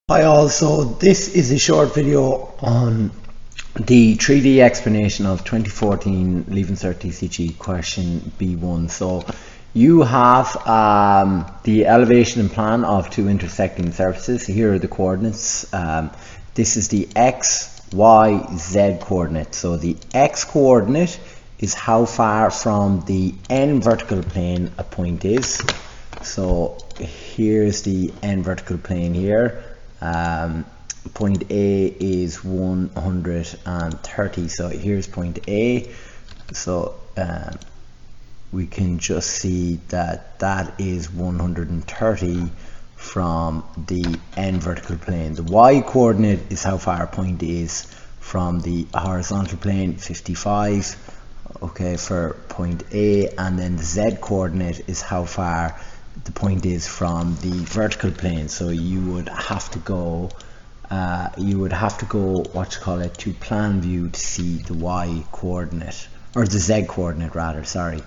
Hi all, so this is a short video on the 3D explanation of 2014 Leaving Cert TCG question B1. So you have the elevation and plan of two intersecting surfaces. Here are the coordinates. This is the X, Y, Z coordinate. So the X coordinate is how far from the end vertical plane a point is. So here's the end vertical plane here. Point A is 130, so here's point A. So we can just see that that is 130 from the end vertical plane. The Y coordinate is how far a point is from the horizontal plane, 55, okay, for point A, and then the Z coordinate is how far the point is from the vertical plane. So you would have to go to plan view to see the Y coordinate, or the Z coordinate rather, sorry.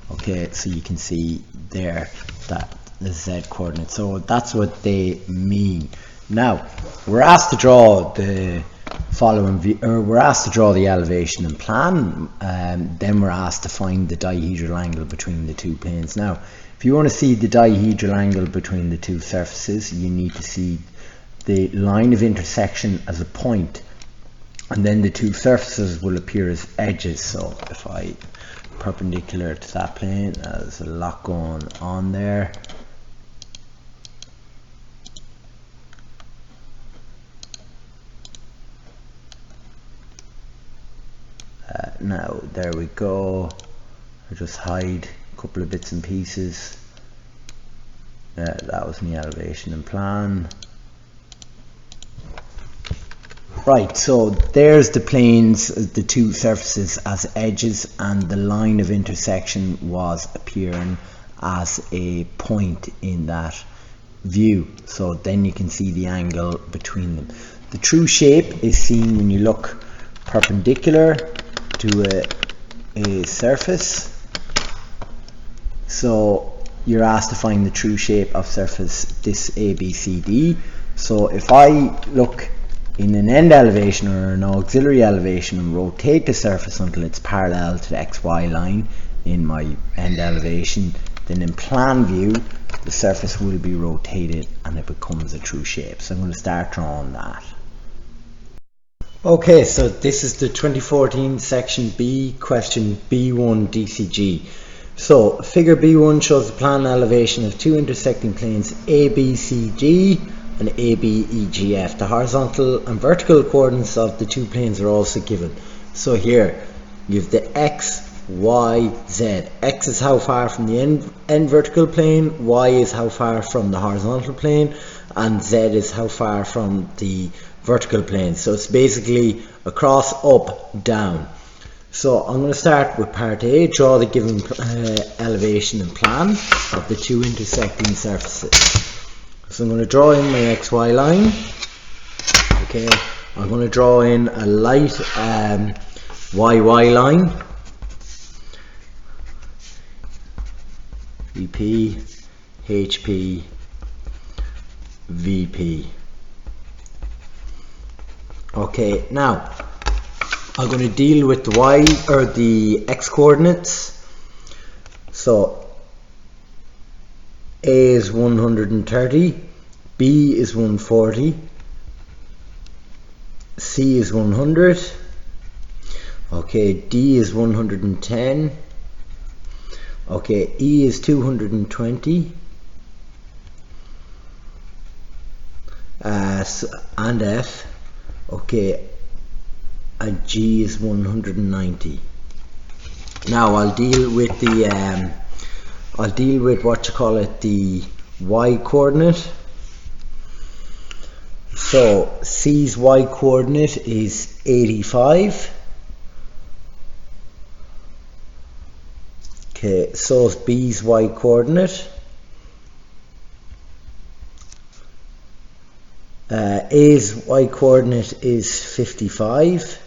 Okay, so you can see there that the Z coordinate. So that's what they mean. Now we're asked to draw the following view, or we're asked to draw the elevation and plan, and then we're asked to find the dihedral angle between the two planes. Now if you want to see the dihedral angle between the two surfaces, you need to see the line of intersection as a point, and then the two surfaces will appear as edges. So if I perpendicular to that plane, there's a lot going on there. Now there we go. I'll just hide a couple of bits and pieces. That was my elevation and plan. Right, so there's the planes, the two surfaces as edges, and the line of intersection was appearing as a point in that view. So then you can see the angle between them. The true shape is seen when you look perpendicular to a surface. So you're asked to find the true shape of surface this ABCD. So if I look in an end elevation or an auxiliary elevation and rotate the surface until it's parallel to the XY line in my end elevation, then in plan view the surface will be rotated and it becomes a true shape. So I'm going to start drawing that. Okay, so this is the 2014 Section B question B1 DCG. So figure B1 shows the plan elevation of two intersecting planes ABCD and ABEGF. The horizontal and vertical coordinates of the two planes are also given. So here you have the X, Y, Z. X is how far from the end vertical plane, Y is how far from the horizontal plane, and Z is how far from the vertical plane. So it's basically across, up, down. So I'm going to start with part A, draw the given elevation and plan of the two intersecting surfaces. So I'm going to draw in my XY line. Okay, I'm going to draw in a light YY line. VP, HP, VP. Okay, now I'm going to deal with the Y or the X coordinates. So A is 130, B is 140, C is 100, okay, D is 110, okay, E is 220, and F, okay, and G is 190. Now I'll deal with the the Y coordinate. So C's Y coordinate is 85. Okay, so is B's Y coordinate. A's Y coordinate is 55.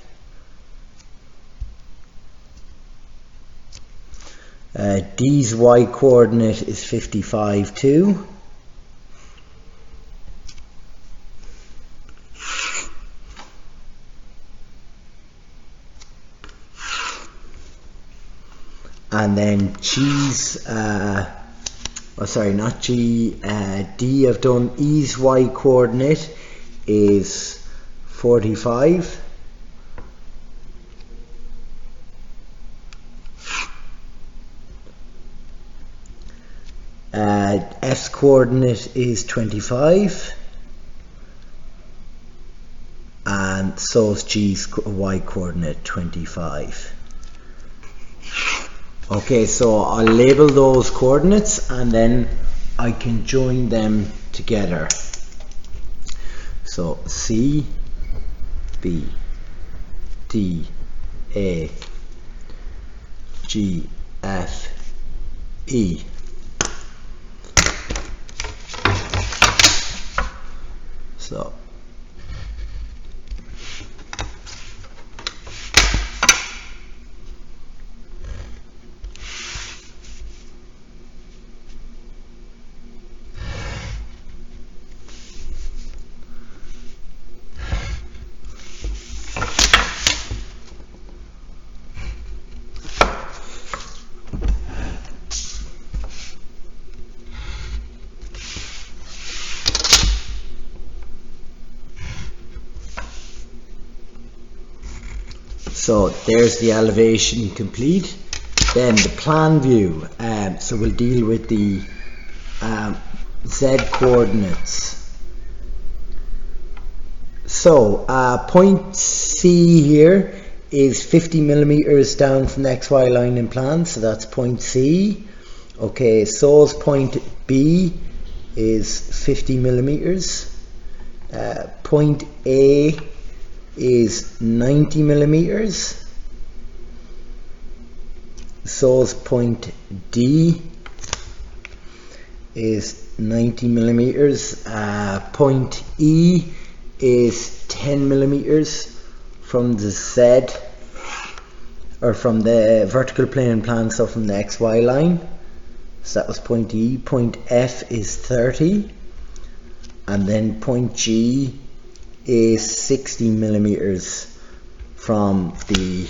D's Y coordinate is 55 too. and then G's D, I've done E's y coordinate is 45. F's coordinate is 25, and so is G's y coordinate 25. Okay, so I'll label those coordinates and then I can join them together. So C, B, D, A, G, F, E. So there's the elevation complete. Then the plan view. So we'll deal with the Z coordinates. So point C here is 50 millimeters down from the XY line in plan, so that's point C. Okay, so point B is 50 millimeters. Point A is 90 millimeters. So point D is 90 millimeters. Point E is 10 millimeters from the Z, or from the vertical plane plan, so from the XY line. So that was point E. Point F is 30, and then point G is 60 millimeters from the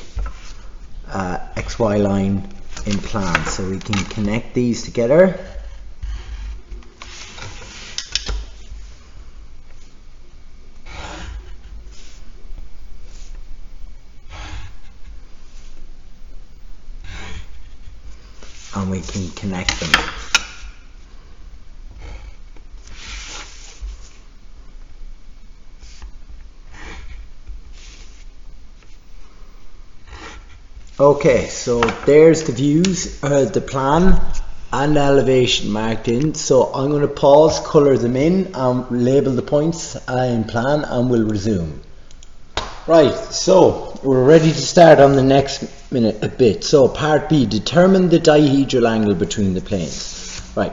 XY line in plan. So we can connect these together. And we can connect them. Okay, so there's the views, the plan and elevation marked in. So I'm going to pause, colour them in, and label the points in plan, and we'll resume. Right, so we're ready to start on the next bit. So part B, determine the dihedral angle between the planes. Right,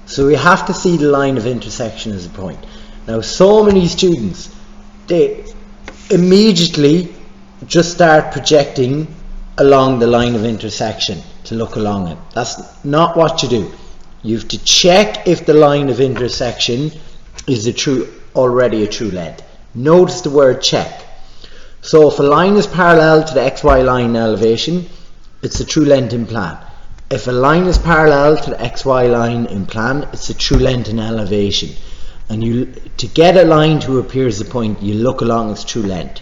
so we have to see the line of intersection as a point. Now, so many students, they immediately just start projecting along the line of intersection to look along it. That's not what you do. You have to check if the line of intersection is already a true length. Notice the word check. So if a line is parallel to the XY line in elevation, it's a true length in plan. If a line is parallel to the XY line in plan, it's a true length in elevation. And to get a line to appear as a point, you look along its true length.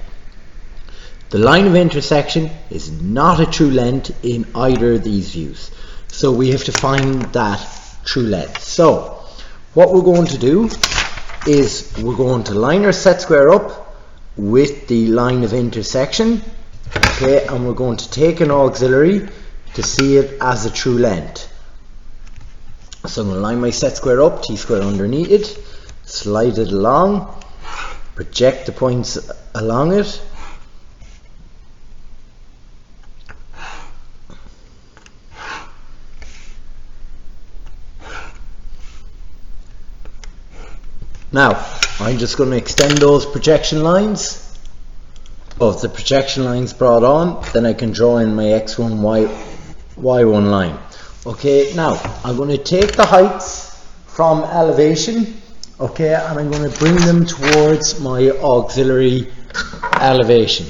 The line of intersection is not a true length in either of these views. So we have to find that true length. So what we're going to do is we're going to line our set square up with the line of intersection. Okay, and we're going to take an auxiliary to see it as a true length. So I'm going to line my set square up, t square underneath it, slide it along, project the points along it. Now, I'm just going to extend those projection lines. If the projection line's brought on, then I can draw in my x1, y1 line. Okay, now I'm going to take the heights from elevation, okay, and I'm going to bring them towards my auxiliary elevation.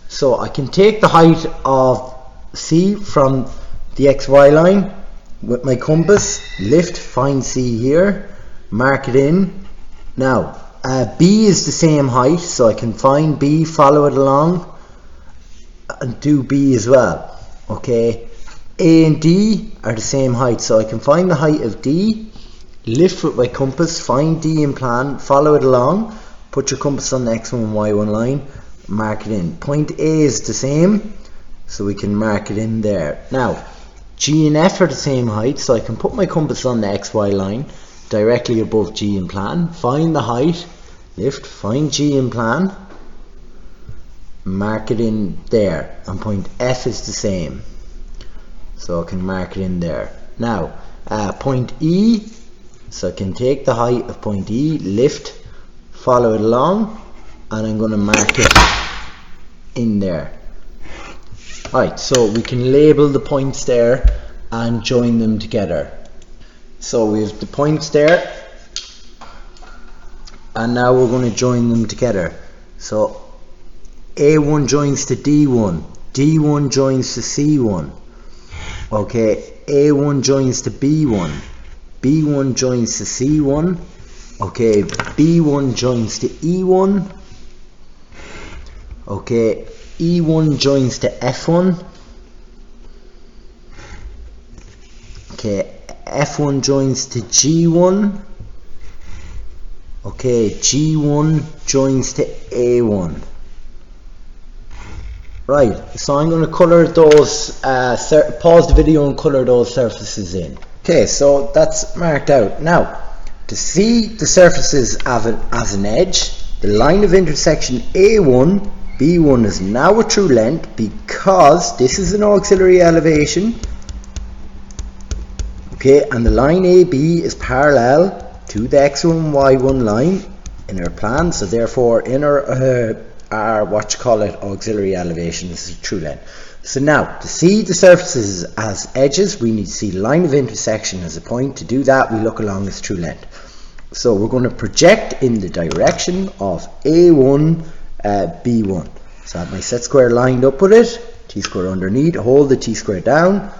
So I can take the height of C from the XY line with my compass, lift, find C here, mark it in. Now B is the same height, so I can find B, follow it along and do B as well. Okay, A and D are the same height, so I can find the height of D, lift with my compass, find D in plan, follow it along, put your compass on the X1 and Y1 line, mark it in. Point A is the same, so we can mark it in there. Now G and F are the same height, so I can put my compass on the XY line directly above G in plan, find the height, lift, find G in plan, mark it in there, and point F is the same, so I can mark it in there. Now point E, so I can take the height of point E, lift, follow it along, and I'm going to mark it in there. Right, so we can label the points there and join them together. So we have the points there, and now we're going to join them together. So A1 joins to D1, D1 joins to C1. Okay, A1 joins to B1, B1 joins to C1. Okay, B1 joins to E1. Okay, E1 joins to F1. Okay, F1 joins to G1. Okay, G1 joins to A1. Right, so I'm going to colour those, pause the video and colour those surfaces in. Okay, so that's marked out. Now, to see the surfaces as an edge, the line of intersection A1, B1 is now a true length because this is an auxiliary elevation. Okay, and the line AB is parallel to the X1, Y1 line in our plan, so therefore in our auxiliary elevation is a true length. So now, to see the surfaces as edges, we need to see the line of intersection as a point. To do that, we look along its true length. So we're going to project in the direction of A1, B1. So I have my set square lined up with it, t-square underneath, hold the t-square down.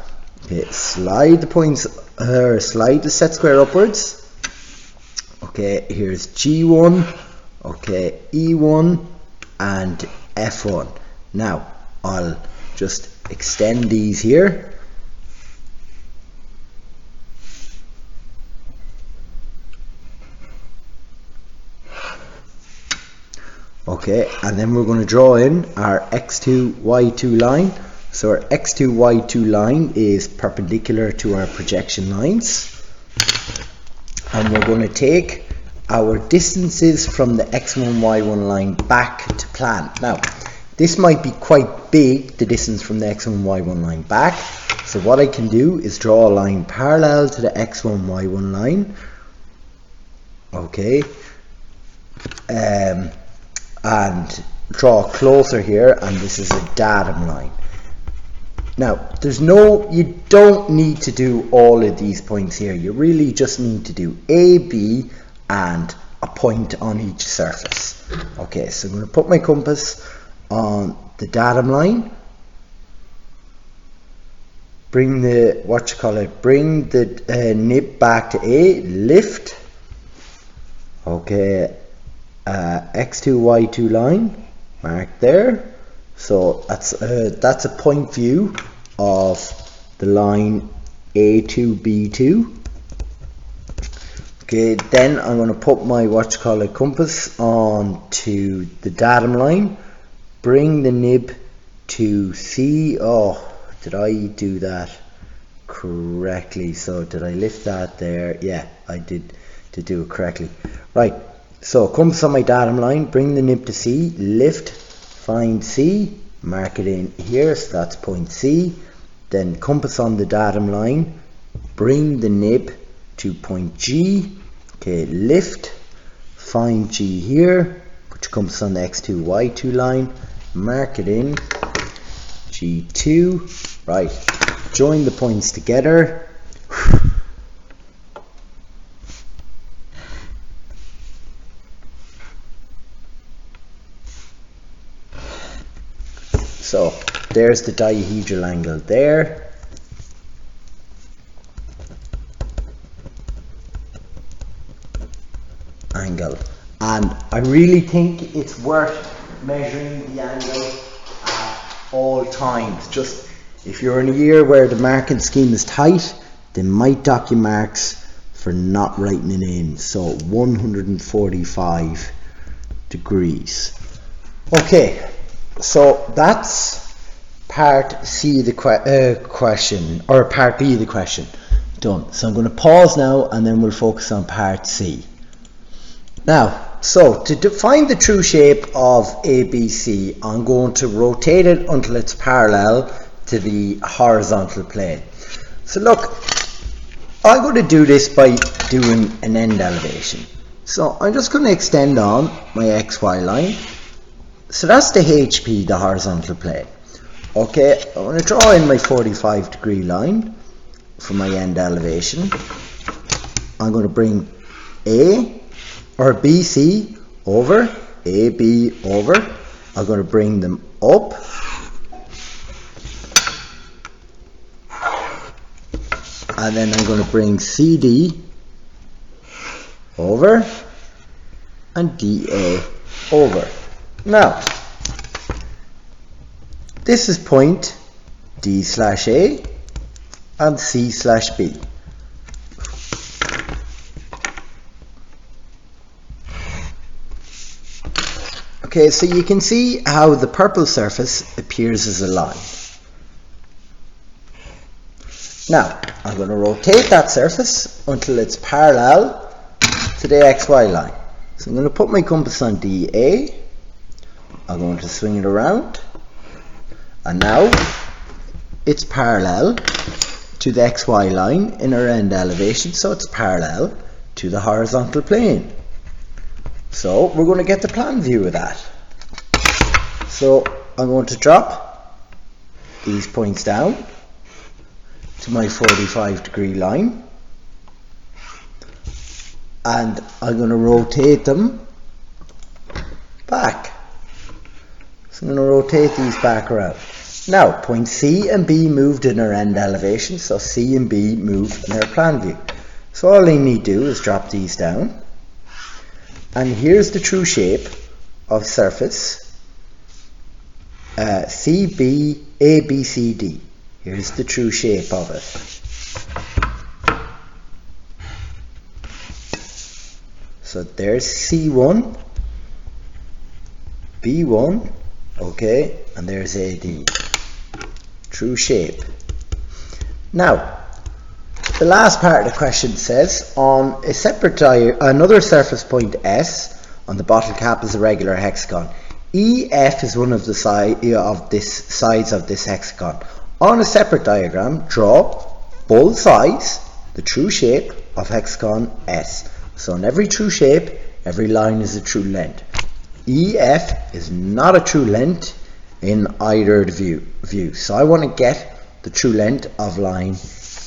Okay, slide the points, slide the set square upwards. Okay, here's G1, okay, E1, and F1. Now, I'll just extend these here. Okay, and then we're going to draw in our X2, Y2 line. So our X2, Y2 line is perpendicular to our projection lines. And we're going to take our distances from the X1, Y1 line back to plan. Now, this might be quite big, the distance from the X1, Y1 line back. So what I can do is draw a line parallel to the X1, Y1 line. Okay. And draw closer here, and this is a datum line. Now, you don't need to do all of these points here. You really just need to do A, B, and a point on each surface. Okay, so I'm going to put my compass on the datum line. Bring the, bring the nib back to A, lift. Okay, X2, Y2 line, mark there. So that's a point view of the line A2, B2. Okay, then I'm going to put my compass on to the datum line, bring the nib to C. Oh, did I do that correctly? So did I lift that there? Yeah, I did to do it correctly. Right, so compass on my datum line, bring the nib to C, lift, find C, mark it in here, so that's point C. Then compass on the datum line, bring the nib to point G. Okay, lift, find G here, put your compass on the X2, Y2 line, mark it in, G2, right, join the points together. So there's the dihedral angle there. angle. And I really think it's worth measuring the angle at all times. Just if you're in a year where the marking scheme is tight, they might dock you marks for not writing it in. So 145 degrees. Okay, so that's part C of the question, or part B of the question done. So I'm going to pause now and then we'll focus on part C. Now, so to find the true shape of ABC, I'm going to rotate it until it's parallel to the horizontal plane. So look, I'm going to do this by doing an end elevation. So I'm just going to extend on my XY line. So that's the HP, the horizontal plane. Okay, I'm going to draw in my 45-degree line for my end elevation. I'm going to bring A or BC over, AB over. I'm going to bring them up. And then I'm going to bring CD over and DA over. Now, this is point D slash A and C slash B. Okay, so you can see how the purple surface appears as a line. Now, I'm going to rotate that surface until it's parallel to the XY line. So I'm going to put my compass on DA. I'm going to swing it around. And now, it's parallel to the XY line in our end elevation, so it's parallel to the horizontal plane. So we're going to get the plan view of that. So I'm going to drop these points down to my 45-degree line, and I'm going to rotate them back. So I'm going to rotate these back around. Now, point C and B moved in our end elevation, so C and B moved in our plan view. So all I need to do is drop these down, and here's the true shape of surface CB, ABCD. Here's the true shape of it. So there's C1, B1, okay, and there's AD. True shape. Now, the last part of the question says, on a separate another surface point S on the bottle cap is a regular hexagon. EF is one of the sides of this hexagon. On a separate diagram, draw both sides, the true shape of hexagon S. So in every true shape, every line is a true length. EF is not a true length in either view. So I want to get the true length of line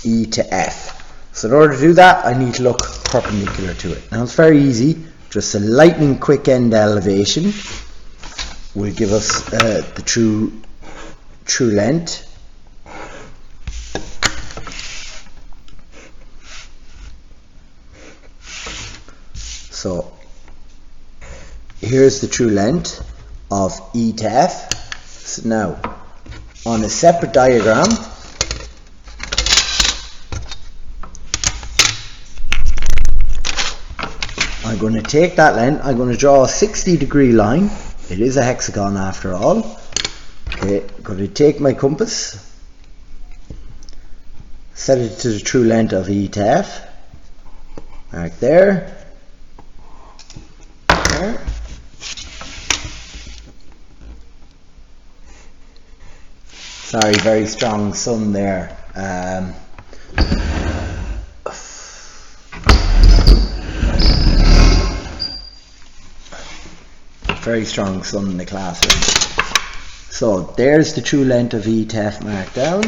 E to F. So in order to do that, I need to look perpendicular to it. Now it's very easy. Just a lightning quick end elevation will give us the true length. So here's the true length of E to F. So now, on a separate diagram, I'm going to take that length, I'm going to draw a 60-degree line. It is a hexagon after all. Okay, I'm going to take my compass, set it to the true length of E to F. Mark there. There. Sorry, very strong sun there. Very strong sun in the classroom. So there's the true length of E to F marked down.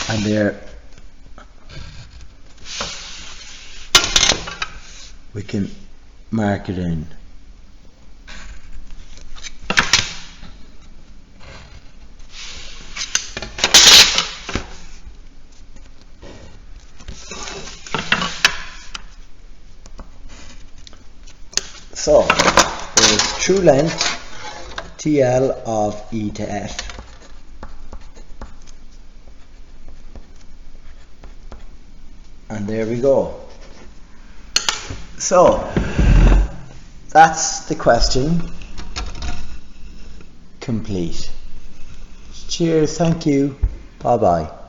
And there we can mark it in. So there is true length TL of E to F. And there we go. So that's the question complete. Cheers, thank you, bye bye.